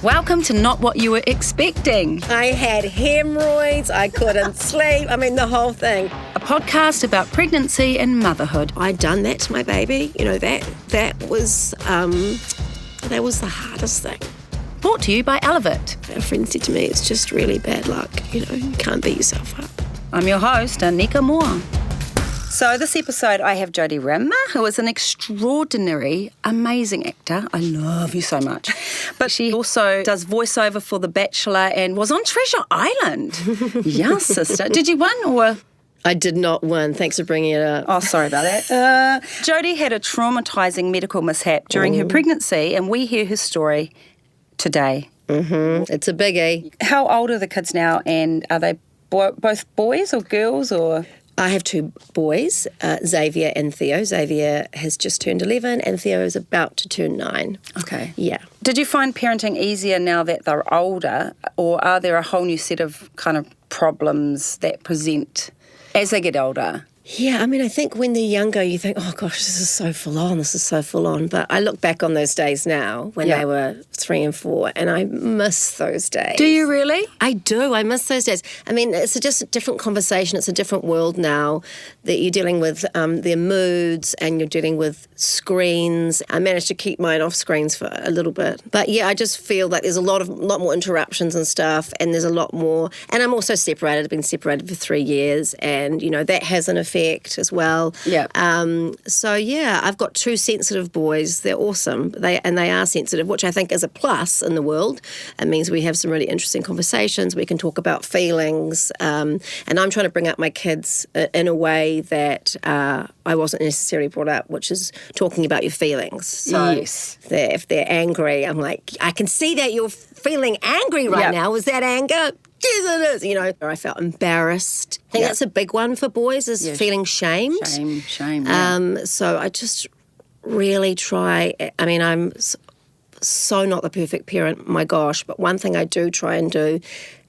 Welcome to Not What You Were Expecting, I had hemorrhoids, I couldn't sleep, the whole thing. a podcast about pregnancy and motherhood. I'd done that to my baby, that was the hardest thing. Brought to you by Elevit. A friend said to me, it's just really bad luck, you can't beat yourself up. I'm your host, Anika Moore. So this episode, I have Jodie Rimmer, who is an extraordinary, amazing actor. I love you so much. But she also does voiceover for The Bachelor and was on Treasure Island. Yes, sister. Did you win or...? I did not win. Thanks for bringing it up. Oh, sorry about that. Jodie had a traumatising medical mishap during her pregnancy, and we hear her story today. It's a biggie. How old are the kids now, and are they both boys or girls or...? I have two boys, Xavier and Theo. Xavier has just turned 11 and Theo is about to turn 9. Okay. Yeah. Did you find parenting easier now that they're older, or are there a whole new set of kind of problems that present as they get older? Yeah, I think when they're younger, you think, oh gosh, this is so full on. But I look back on those days now when they were 3 and 4, and I miss those days. Do you really? I do. I miss those days. It's just a different conversation. It's a different world now that you're dealing with their moods and you're dealing with screens. I managed to keep mine off screens for a little bit. But yeah, I just feel like there's a lot more interruptions and stuff, and there's a lot more. And I'm also separated. I've been separated for 3 years, and, that has an effect as well. Yeah. So yeah, I've got 2 sensitive boys. They're awesome. They are sensitive, which I think is a plus in the world. It means we have some really interesting conversations. We can talk about feelings. And I'm trying to bring up my kids in a way that I wasn't necessarily brought up, which is talking about your feelings. So yes. If they're angry, I'm like, I can see that you're feeling angry right now. Is that anger? Yes, it is. I felt embarrassed. I think that's a big one for boys, is feeling shamed. Shame. Yeah. So I just really try. I'm so not the perfect parent, my gosh, but one thing I do try and do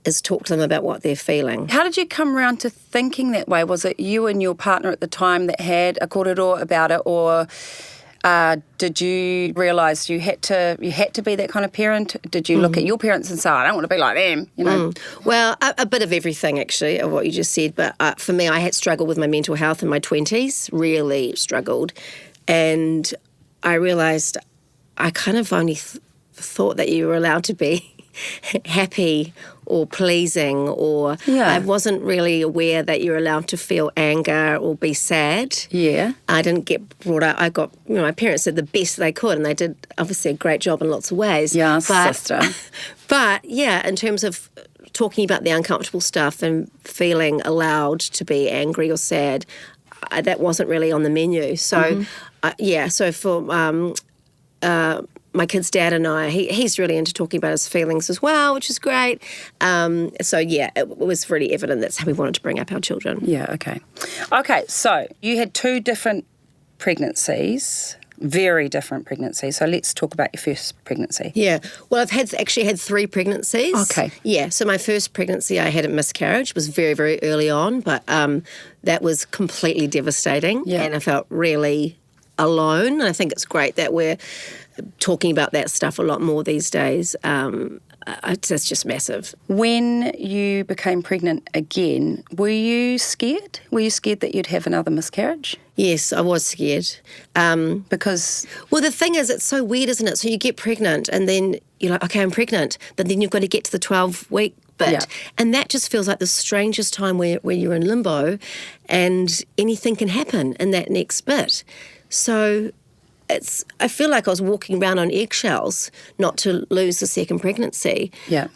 is talk to them about what they're feeling. How did you come around to thinking that way? Was it you and your partner at the time that had a korero about it, or... did you realise you had to be that kind of parent? Did you look at your parents and say, I don't want to be like them, Well, a bit of everything, actually, of what you just said. But for me, I had struggled with my mental health in my 20s, really struggled. And I realised I kind of only thought that you were allowed to be happy or pleasing, or I wasn't really aware that you're allowed to feel anger or be sad. Yeah. I didn't get brought up. I got, my parents did the best they could, and they did obviously a great job in lots of ways. Yeah, sister. But yeah, in terms of talking about the uncomfortable stuff and feeling allowed to be angry or sad, that wasn't really on the menu. So, so for my kid's dad and I, he's really into talking about his feelings as well, which is great. So yeah, it was really evident that's how we wanted to bring up our children. Yeah, okay. Okay, so you had 2 different pregnancies, very different pregnancies. So let's talk about your first pregnancy. Yeah, well, I've actually had 3 pregnancies. Okay. Yeah, so my first pregnancy, I had a miscarriage. It was very, very early on, but that was completely devastating. Yeah. And I felt really alone. And I think it's great that we're talking about that stuff a lot more these days. It's just massive. When you became pregnant again, were you scared? Were you scared that you'd have another miscarriage? Yes, I was scared. Because... Well, the thing is, it's so weird, isn't it? So you get pregnant and then you're like, okay, I'm pregnant. But then you've got to get to the 12-week bit. Yeah. And that just feels like the strangest time where you're in limbo and anything can happen in that next bit. So... I feel like I was walking around on eggshells not to lose the second pregnancy. Yeah.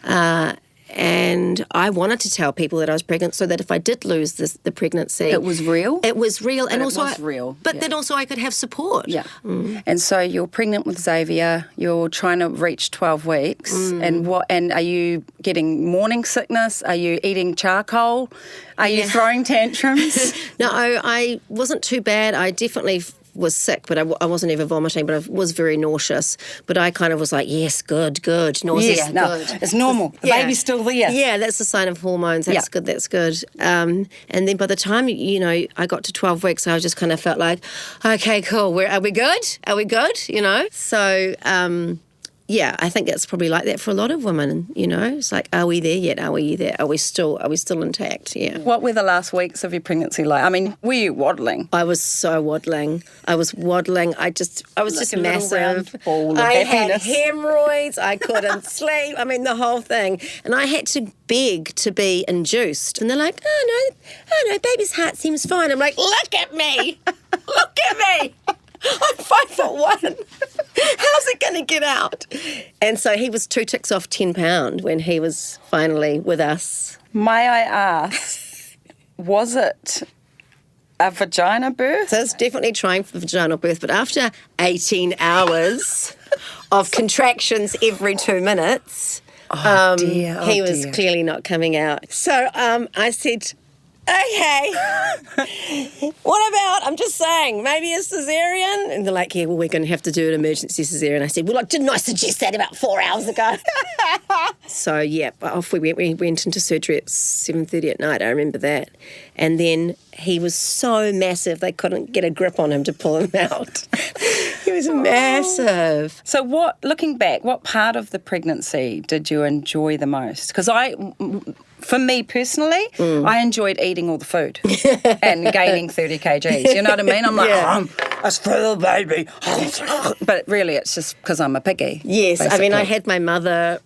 And I wanted to tell people that I was pregnant so that if I did lose the pregnancy... It was real? It was real. And also real. But then also I could have support. Yeah. And so you're pregnant with Xavier, you're trying to reach 12 weeks, and are you getting morning sickness? Are you eating charcoal? Are you throwing tantrums? No, I wasn't too bad. I definitely... was sick, but I wasn't ever vomiting, but I was very nauseous. But I kind of was like, yes, good, nauseous, good. It's normal. The baby's still there. Yeah, that's a sign of hormones. That's good, that's good. And then by the time, I got to 12 weeks, I just kind of felt like, okay, cool, are we good? So yeah, I think it's probably like that for a lot of women, you know. It's like, are we there yet? Are we there? Are we still intact? Yeah. What were the last weeks of your pregnancy like? I mean, were you waddling? I was so waddling. I was just a little massive. round ball of I happiness. had hemorrhoids. I couldn't sleep. I mean, the whole thing. And I had to beg to be induced. And they're like, oh no, baby's heart seems fine. I'm like, look at me. Look at me. I'm 5'1". How's it going to get out? And so he was 2 ticks off 10 pound when he was finally with us. May I ask, was it a vagina birth? So it's definitely trying for vaginal birth, but after 18 hours of contractions every 2 minutes, he was clearly not coming out. So I said, okay, what about, I'm just saying, maybe a cesarean? And they're like, yeah, well, we're going to have to do an emergency cesarean. I said, well, didn't I suggest that about 4 hours ago? So, yeah, off we went. We went into surgery at 7:30 at night. I remember that. And then he was so massive, they couldn't get a grip on him to pull him out. He was massive. So looking back, what part of the pregnancy did you enjoy the most? Because for me personally, I enjoyed eating all the food and gaining 30 kgs. You know what I mean? I'm like, it's for the baby. But really, it's just because I'm a piggy. Yes, basically. I mean, I had my mother.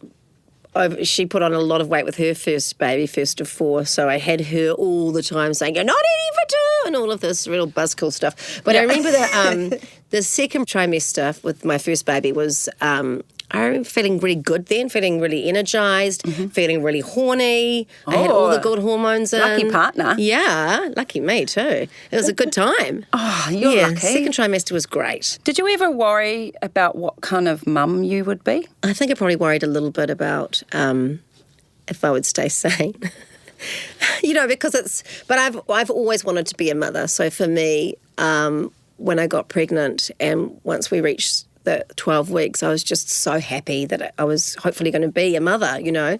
She put on a lot of weight with her first baby, first of 4, so I had her all the time saying, you're not eating for 2, and all of this real buzzkill stuff. But I remember that the second trimester with my first baby was, I remember feeling really good then, feeling really energised, feeling really horny. I had all the good hormones in. Lucky partner. Yeah, lucky me too. It was a good time. Oh, you're lucky. Second trimester was great. Did you ever worry about what kind of mum you would be? I think I probably worried a little bit about if I would stay sane. You know, because but I've always wanted to be a mother. So for me, when I got pregnant and once we reached the 12 weeks, I was just so happy that I was hopefully going to be a mother, you know.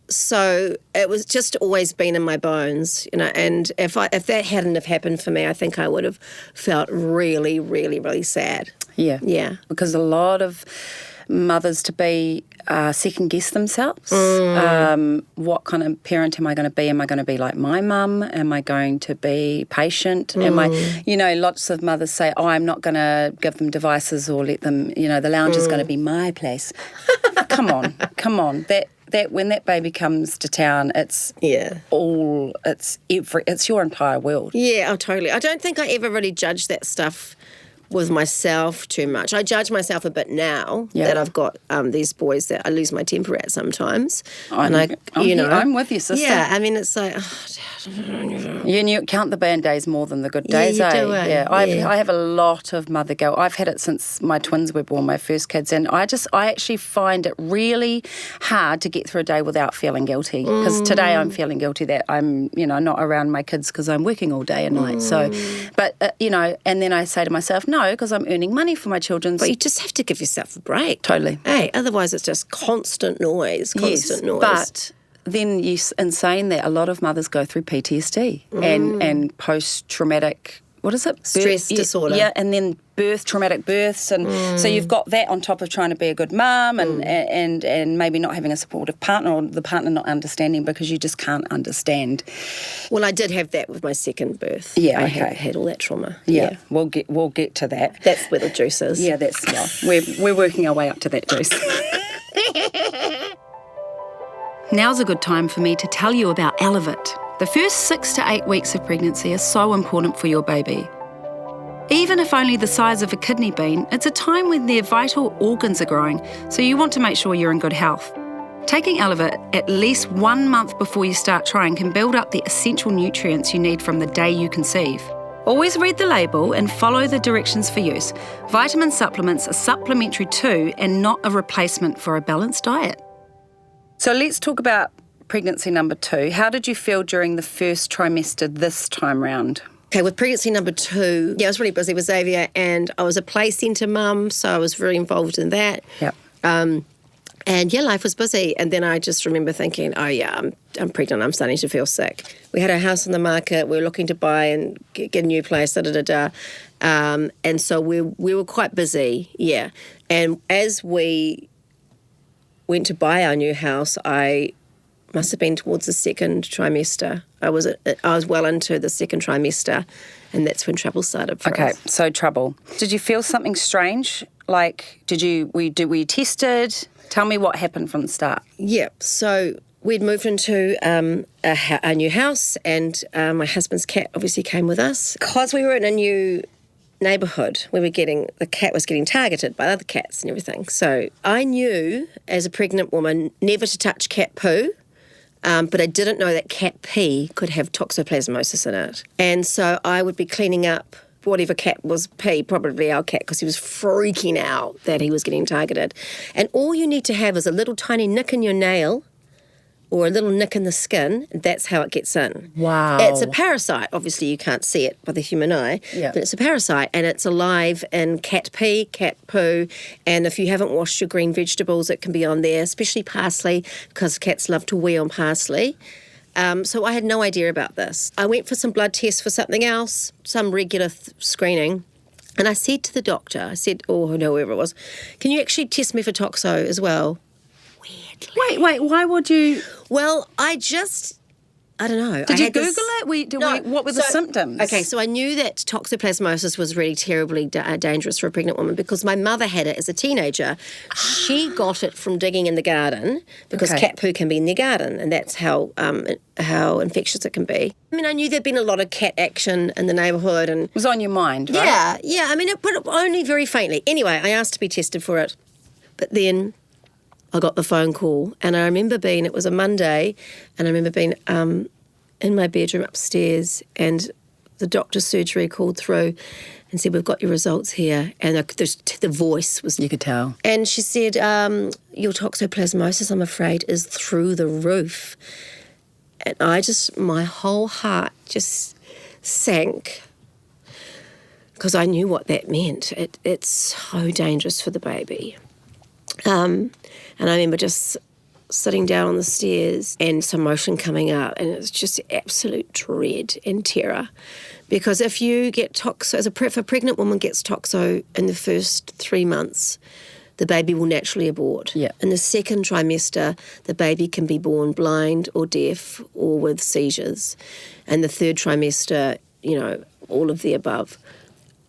So it was just always been in my bones, you know, and if that hadn't have happened for me, I think I would have felt really, really, really sad. Yeah. Yeah. Because a lot of mothers-to-be second-guess themselves. What kind of parent am I going to be? Am I going to be like my mum? Am I going to be patient? Am I, you know, lots of mothers say, I'm not going to give them devices or let them, you know, the lounge is going to be my place. Come on. That when that baby comes to town, it's your entire world. Yeah, totally. I don't think I ever really judged that stuff with myself too much. I judge myself a bit now that I've got these boys that I lose my temper at sometimes. I'm with you, sister. Yeah, I mean, it's like, you count the bad days more than the good days, you do, Yeah, I have a lot of mother guilt. I've had it since my twins were born, my first kids, and I actually find it really hard to get through a day without feeling guilty. Because today I'm feeling guilty that I'm, you know, not around my kids because I'm working all day and night. So, but you know, and then I say to myself, no, because I'm earning money for my children. But you just have to give yourself a break. Totally. Hey, otherwise it's just constant noise. But then in saying that, a lot of mothers go through PTSD and post-traumatic, what is it? Stress disorder. Yeah, and then traumatic births. And so you've got that on top of trying to be a good mum and maybe not having a supportive partner or the partner not understanding because you just can't understand. Well, I did have that with my second birth. Yeah, I okay. had all that trauma. Yeah, we'll get to that. That's where the juice is. Yeah, we're working our way up to that juice. Now's a good time for me to tell you about Elevit. The first 6 to 8 weeks of pregnancy are so important for your baby. Even if only the size of a kidney bean, it's a time when their vital organs are growing, so you want to make sure you're in good health. Taking Elevit at least 1 month before you start trying can build up the essential nutrients you need from the day you conceive. Always read the label and follow the directions for use. Vitamin supplements are supplementary too and not a replacement for a balanced diet. So let's talk about pregnancy number 2. How did you feel during the first trimester this time round? Okay, with pregnancy number 2, I was really busy with Xavier and I was a play centre mum, so I was very involved in that. Yep. And life was busy. And then I just remember thinking, I'm pregnant, I'm starting to feel sick. We had our house on the market, we were looking to buy and get a new place, And so we were quite busy, yeah. And as we went to buy our new house, I must have been towards the second trimester. I was well into the second trimester, and that's when trouble started for us. Okay, so trouble. Did you feel something strange? Like, were you tested? Tell me what happened from the start. Yeah, so we'd moved into a new house, and my husband's cat obviously came with us. Because we were in a new neighbourhood, the cat was getting targeted by other cats and everything. So I knew as a pregnant woman never to touch cat poo. But I didn't know that cat pee could have toxoplasmosis in it. And so I would be cleaning up whatever cat was pee, probably our cat, because he was freaking out that he was getting targeted. And all you need to have is a little tiny nick in your nail or a little nick in the skin. That's how it gets in. Wow. It's a parasite. Obviously, you can't see it by the human eye, but it's a parasite, and it's alive in cat pee, cat poo, and if you haven't washed your green vegetables, it can be on there, especially parsley, because cats love to wee on parsley. So I had no idea about this. I went for some blood tests for something else, some regular screening, and I said to the doctor, whoever it was, can you actually test me for toxo as well? Wait, why would you? Well, I don't know. Did you Google it? What were the symptoms? Okay, so I knew that toxoplasmosis was really terribly dangerous for a pregnant woman because my mother had it as a teenager. She got it from digging in the garden because cat poo can be in the garden, and that's how infectious it can be. I mean, I knew there'd been a lot of cat action in the neighbourhood, and It was on your mind, right? Yeah. I mean, but only very faintly. Anyway, I asked to be tested for it, but then I got the phone call, and I remember it was a Monday, and I remember being in my bedroom upstairs, and the doctor's surgery called through and said, we've got your results here. And the voice was... You could tell. And she said, your toxoplasmosis, I'm afraid, is through the roof. And my whole heart just sank because I knew what that meant. It's so dangerous for the baby. And I remember just sitting down on the stairs and some motion coming up, and it's just absolute dread and terror. Because if you get toxo, if a pregnant woman gets toxo in the first 3 months, the baby will naturally abort. Yeah. In the second trimester, the baby can be born blind or deaf or with seizures. And the third trimester, all of the above.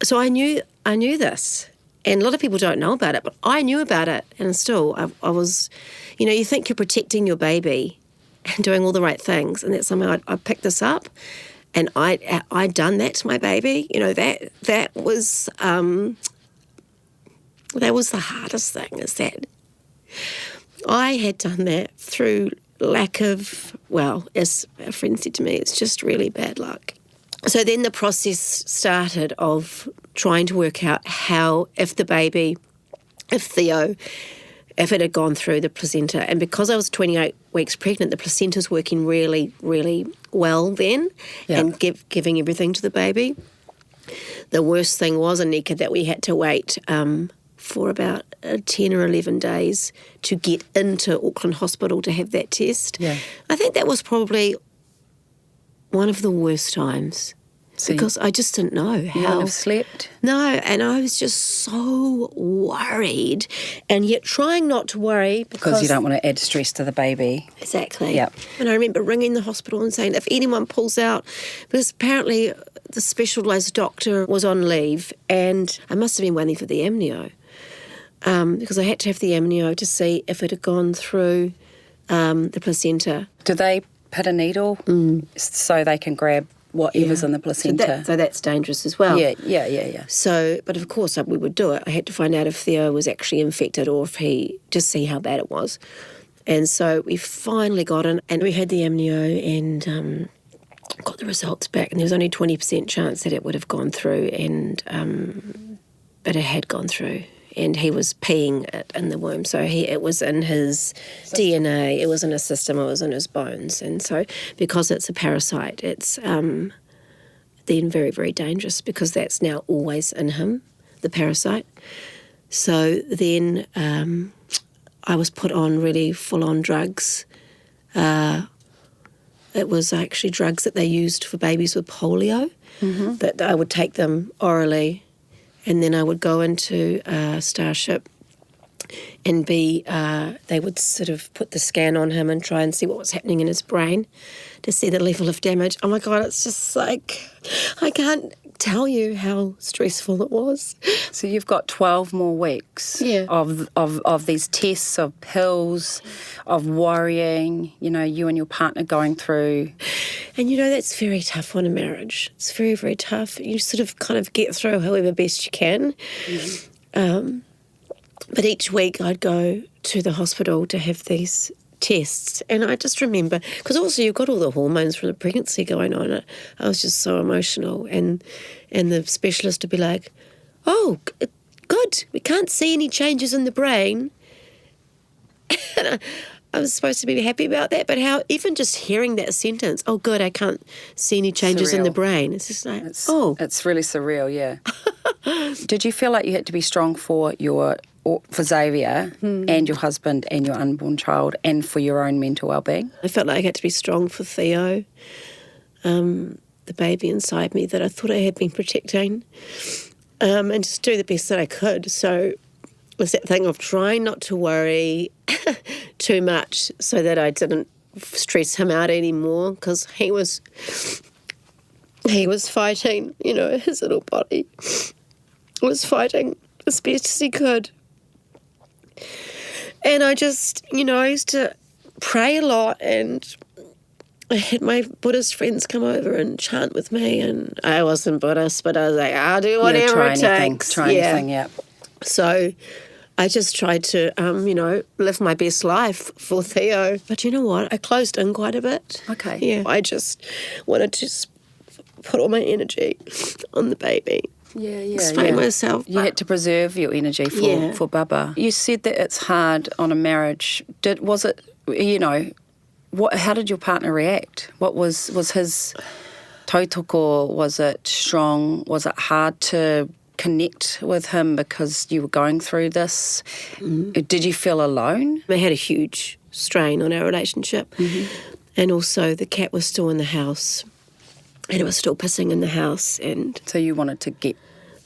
So I knew this. And a lot of people don't know about it, but I knew about it. And still, I was, you think you're protecting your baby and doing all the right things. And that's something I picked this up. And I'd done that to my baby. That was the hardest thing, is that I had done that through lack of, as a friend said to me, it's just really bad luck. So then the process started of trying to work out how, if Theo, if it had gone through the placenta. And because I was 28 weeks pregnant, the placenta's working really, really well then, and giving everything to the baby. The worst thing was, Anika, that we had to wait for about 10 or 11 days to get into Auckland Hospital to have that test. Yeah. I think that was probably one of the worst times, because I just didn't know how. You wouldn't have slept? No, and I was just so worried, and yet trying not to worry Because you don't want to add stress to the baby. Exactly. Yep. And I remember ringing the hospital and saying, if anyone pulls out, because apparently the specialised doctor was on leave, and I must have been waiting for the amnio, because I had to have the amnio to see if it had gone through the placenta. Do they put a needle so they can grab whatever's in the placenta? So that's dangerous as well. Yeah. So, but of course we would do it. I had to find out if Theo was actually infected or if just see how bad it was. And so we finally got in, and we had the amnio and got the results back, and there was only 20% chance that it would have gone through, and but it had gone through. And he was peeing it in the womb. So it was in his DNA, it was in his system, it was in his bones. And so because it's a parasite, it's then very, very dangerous, because that's now always in him, the parasite. So then I was put on really full-on drugs It was actually drugs that they used for babies with polio, that I would take them orally, and then I would go into Starship and they would sort of put the scan on him and try and see what was happening in his brain to see the level of damage. Oh my God, it's just like, I can't tell you how stressful it was. So you've got 12 more weeks of these tests, of pills, of worrying, you know, you and your partner going through. And, you know, that's very tough on a marriage. It's very, very tough. You sort of kind of get through however best you can. But each week I'd go to the hospital to have these tests. And I just remember, because also you've got all the hormones from the pregnancy going on. I was just so emotional. And the specialist would be like, oh, good, we can't see any changes in the brain. And I was supposed to be happy about that, but how even just hearing that sentence, oh, good, I can't see any changes in the brain. It's just like, It's really surreal, yeah. Did you feel like you had to be strong for Xavier and your husband and your unborn child and for your own mental well-being? I felt like I had to be strong for Theo, the baby inside me that I thought I had been protecting, and just do the best that I could. So it was that thing of trying not to worry too much so that I didn't stress him out anymore, because he was fighting, you know, his little body was fighting as best as he could. And I just, you know, I used to pray a lot, and I had my Buddhist friends come over and chant with me, and I wasn't Buddhist, but I was like, I'll do whatever it takes. Try anything, yeah. So I just tried to, you know, live my best life for Theo. But you know what? I closed in quite a bit. Okay. Yeah. I just wanted to put all my energy on the baby. Explain myself. You had to preserve your energy for Bubba. You said that it's hard on a marriage. Was it, you know, how did your partner react? What was his tautoko? Was it strong? Was it hard to connect with him because you were going through this? Did you feel alone? I had a huge strain on our relationship. And also the cat was still in the house. And it was still pissing in the house, and so you wanted to boot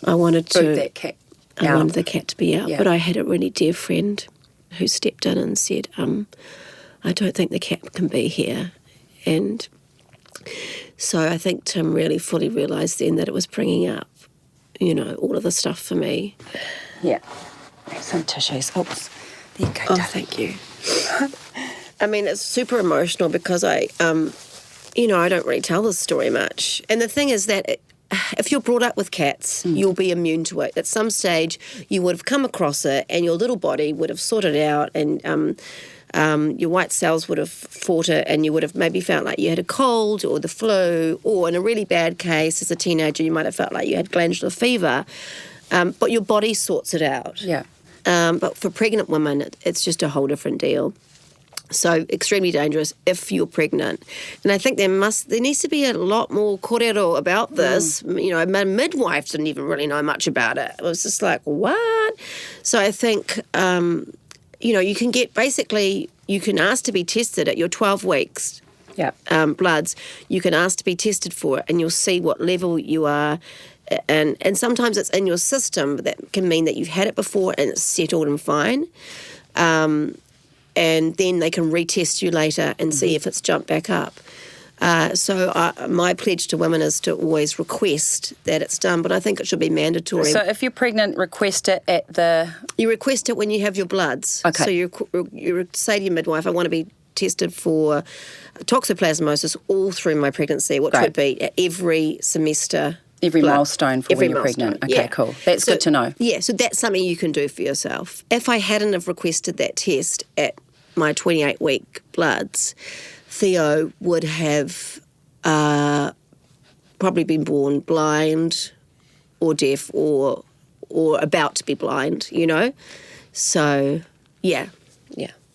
that cat out. I wanted the cat to be out, but I had a really dear friend who stepped in and said, I don't think the cat can be here. And so I think Tim really fully realised then that it was bringing up, you know, all of the stuff for me. Yeah. Some tissues. Oops. There you go. Oh, thank you. I mean, it's super emotional because you know, I don't really tell this story much. And the thing is that if you're brought up with cats, you'll be immune to it. At some stage, you would have come across it and your little body would have sorted it out, and your white cells would have fought it, and you would have maybe felt like you had a cold or the flu, or in a really bad case, as a teenager, you might have felt like you had glandular fever. But your body sorts it out. Yeah. But for pregnant women, it's just a whole different deal. So extremely dangerous if you're pregnant. And I think there needs to be a lot more kōrero about this. You know, my midwife didn't even really know much about it. It was just like, what? So I think, you know, you can ask to be tested at your 12 weeks. Yeah. Bloods. You can ask to be tested for it, and you'll see what level you are. And sometimes it's in your system, but that can mean that you've had it before and it's settled and fine. And then they can retest you later and see if it's jumped back up. So my pledge to women is to always request that it's done, but I think it should be mandatory. So if you're pregnant, request it at the... You request it when you have your bloods. Okay. So you say to your midwife, I want to be tested for toxoplasmosis all through my pregnancy, which would be at every semester. Every milestone for when you're pregnant. Okay, cool. That's good to know. Yeah, so that's something you can do for yourself. If I hadn't have requested that test at my 28-week bloods, Theo would have probably been born blind or deaf or about to be blind, you know. So, yeah.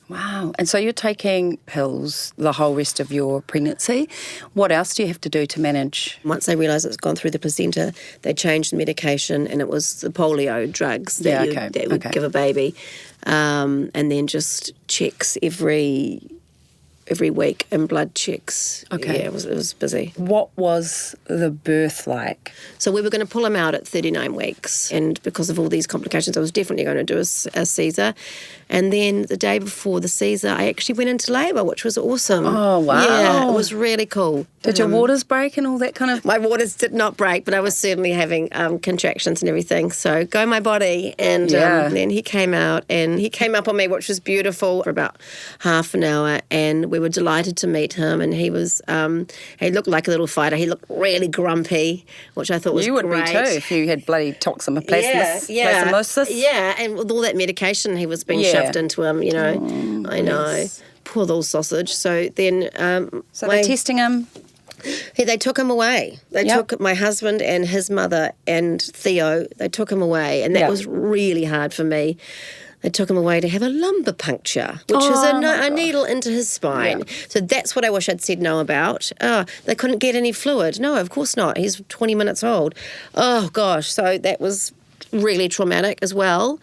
Wow. And so you're taking pills the whole rest of your pregnancy. What else do you have to do to manage? Once they realised it's gone through the placenta, they changed the medication, and it was the polio drugs that would give a baby. And then just checks every every week and blood checks. Okay. Yeah, it was busy. What was the birth like? So we were going to pull him out at 39 weeks, and because of all these complications, I was definitely going to do a Caesar. And then the day before the Caesar, I actually went into labour, which was awesome. Oh, wow. Yeah, it was really cool. Did your waters break and all that kind of... My waters did not break, but I was certainly having contractions and everything. So go my body. And then he came out and he came up on me, which was beautiful, for about half an hour. And we were delighted to meet him. And he was, he looked like a little fighter. He looked really grumpy, which I thought was great. You would be too if you had bloody Toxoplasmosis. Yeah, and with all that medication he was being shoved into him, you know. I know. Yes. Poor little sausage. So then... So they're testing him. They took him away. They took my husband and his mother and Theo, they took him away. And that was really hard for me. They took him away to have a lumbar puncture, which is a needle into his spine. Yeah. So that's what I wish I'd said no about. Oh, they couldn't get any fluid. No, of course not. He's 20 minutes old. Oh, gosh. So that was really traumatic as well.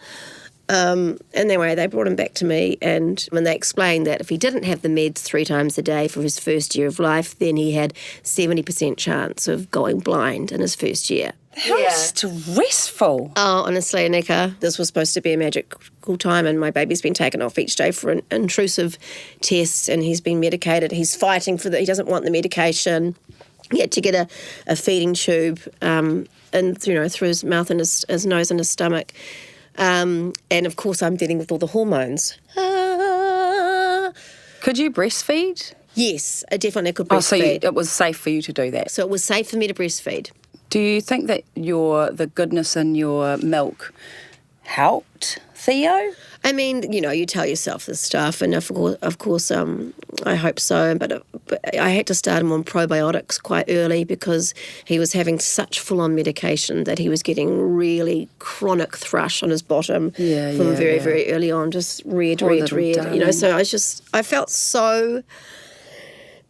And anyway, they brought him back to me, and when they explained that if he didn't have the meds 3 times a day for his first year of life, then he had 70% chance of going blind in his first year. How stressful. Oh, honestly, Anika, this was supposed to be a magical time, and my baby's been taken off each day for intrusive tests, and he's been medicated. He's fighting for he doesn't want the medication. He had to get a feeding tube and through his mouth and his nose and his stomach. And of course, I'm dealing with all the hormones. Could you breastfeed? Yes, I definitely could breastfeed. Oh, so it was safe for you to do that? So it was safe for me to breastfeed. Do you think that the goodness in your milk helped Theo? I mean, you tell yourself this stuff, and of course, I hope so. But I had to start him on probiotics quite early because he was having such full-on medication that he was getting really chronic thrush on his bottom from very, very early on, just red. Darling. So I felt so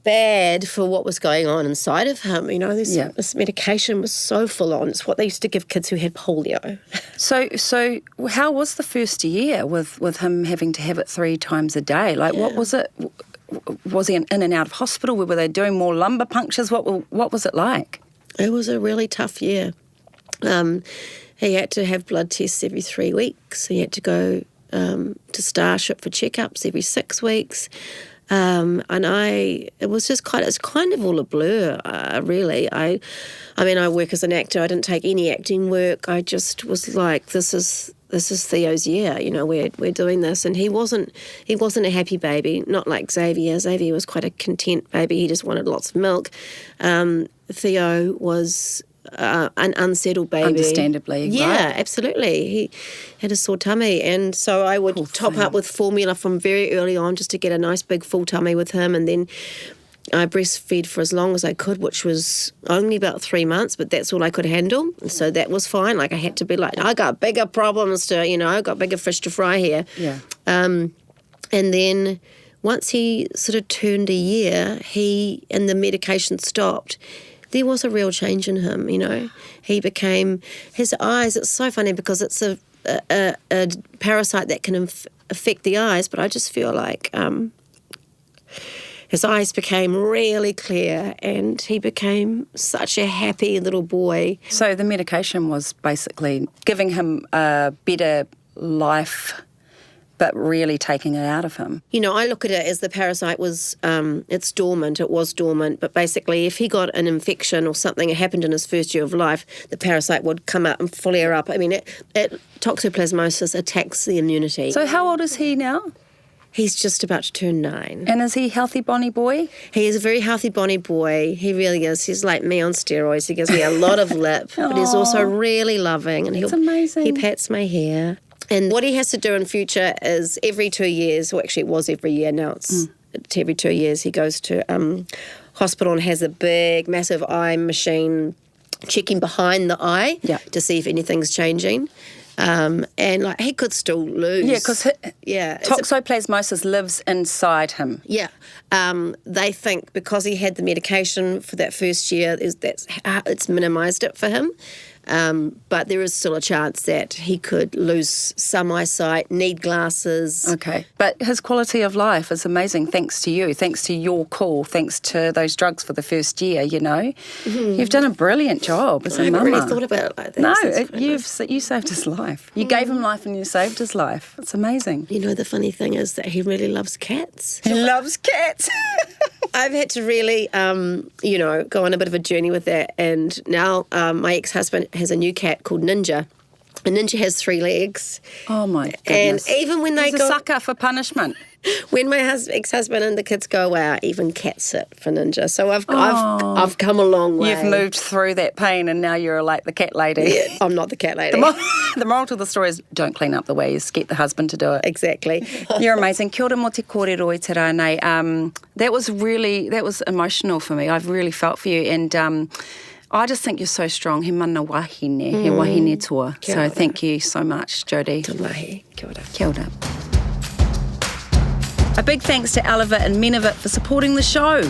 bad for what was going on inside of him. This medication was so full on. It's what they used to give kids who had polio. So how was the first year with him having to have it 3 times a day? Like, what was it? Was he in and out of hospital? Were they doing more lumbar punctures? What was it like? It was a really tough year. He had to have blood tests every 3 weeks. He had to go to Starship for checkups every 6 weeks. It was just it's kind of all a blur, really. I mean, I work as an actor. I didn't take any acting work. I just was like, this is Theo's year. We're doing this, and he wasn't a happy baby. Not like Xavier. Xavier was quite a content baby. He just wanted lots of milk. Theo was an unsettled baby. Understandably, yeah, right? Absolutely. He had a sore tummy, and so I would top up with formula from very early on just to get a nice big full tummy with him, and then I breastfed for as long as I could, which was only about 3 months, but that's all I could handle. So that was fine. Like, I had to be like, I got bigger problems I got bigger fish to fry here. Yeah. And then once he sort of turned a year, and the medication stopped, there was a real change in him, He became, his eyes, it's so funny because it's a parasite that can affect the eyes, but I just feel like his eyes became really clear and he became such a happy little boy. So the medication was basically giving him a better life, but really taking it out of him. I look at it as the parasite was, it's dormant, it was dormant, but basically if he got an infection or something that happened in his first year of life, the parasite would come up and flare up. I mean, Toxoplasmosis attacks the immunity. So how old is he now? He's just about to turn 9. And is he a healthy bonny boy? He is a very healthy bonny boy. He really is. He's like me on steroids. He gives me a lot of lip, but he's also really loving. And That's amazing. He pats my hair. And what he has to do in future is every 2 years, well, actually it was every year, now it's every 2 years, he goes to hospital and has a big, massive eye machine checking behind the eye to see if anything's changing. And like he could still lose. Yeah, because Toxoplasmosis lives inside him. Yeah. They think because he had the medication for that first year, it's minimised it for him. But there is still a chance that he could lose some eyesight, need glasses. Okay. But his quality of life is amazing thanks to you, thanks to your call, thanks to those drugs for the first year, you know. You've done a brilliant job as a mama. I haven't really thought about it like that. No, you saved his life. You gave him life and you saved his life. It's amazing. You know, the funny thing is that he really loves cats. He loves cats. I've had to really, go on a bit of a journey with that. And now my ex-husband has a new cat called Ninja. And Ninja has 3 legs. Oh, my goodness. And even when they He's a sucker for punishment. When my ex-husband and the kids go away, I even cat sit for Ninja. So I've come a long way. You've moved through that pain and now you're like the cat lady. Yeah, I'm not the cat lady. The moral to the story is don't clean up the ways, get the husband to do it. Exactly. You're amazing. Kia ora mo te kōrero i te rānei. That was emotional for me. I've really felt for you and I just think you're so strong. He mana wahine, he wahine toa. So thank you so much, Jodie. Te mahi. Kia ora. Kia ora. A big thanks to Elevit and Menavit for supporting the show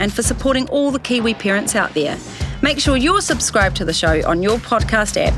and for supporting all the Kiwi parents out there. Make sure you're subscribed to the show on your podcast app